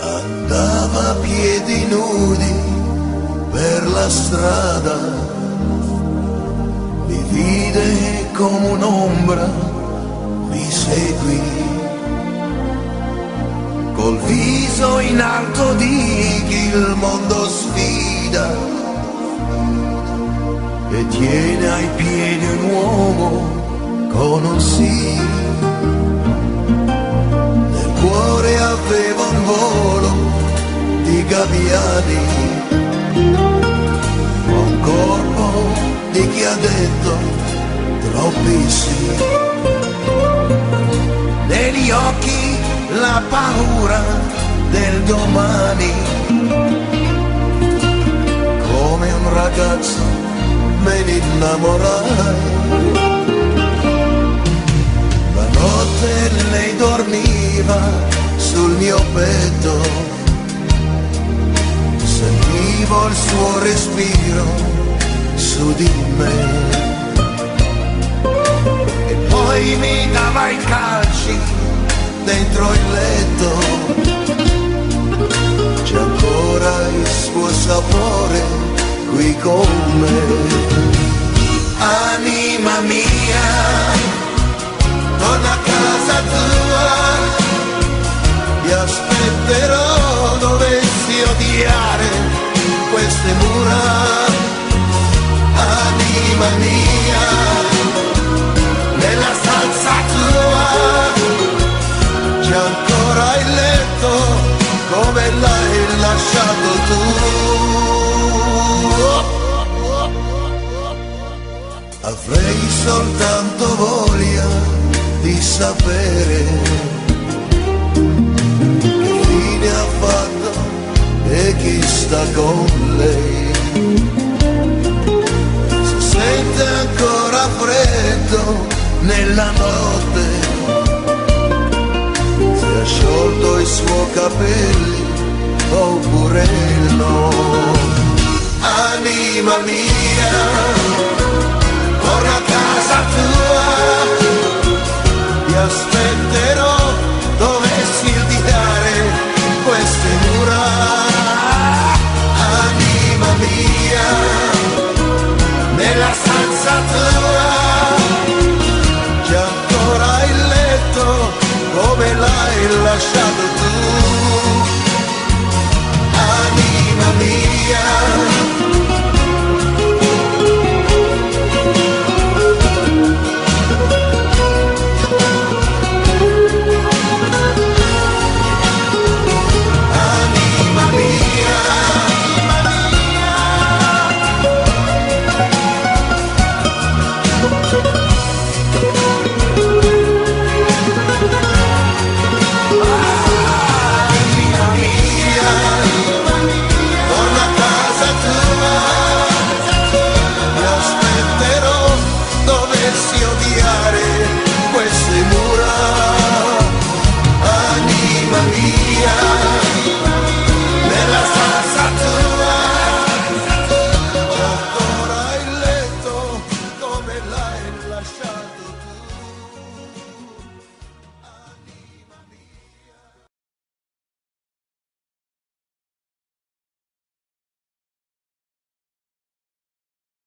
Andava a piedi nudi per la strada, mi vide come un'ombra, mi seguì. Col viso in alto di chi il mondo sfida e tiene ai piedi un uomo conosci. Nel cuore aveva un volo di gabbiani, un corpo di chi ha detto troppi sì. Negli occhi la paura del domani, come un ragazzo me ne innamorai. La notte lei dormiva sul mio petto, sentivo il suo respiro su di me. E poi mi dava i calci dentro il letto, c'è ancora il suo sapore qui con me. Anima mia, torna a casa tua, ti aspetterò dovessi odiare queste mura. Anima mia, nella stanza tua c'è ancora il letto come l'hai lasciato tu. Avrei soltanto voglia di sapere che fine ha fatto e chi sta con lei. Se sente ancora freddo nella notte, se ha sciolto i suoi capelli oppure no. Anima mia, torna a casa tua, ti aspetterò dovessi odiare queste mura. Anima mia, nella stanza tua c'è ancora il letto come l'hai lasciato tu. Anima mia, odiare queste mura.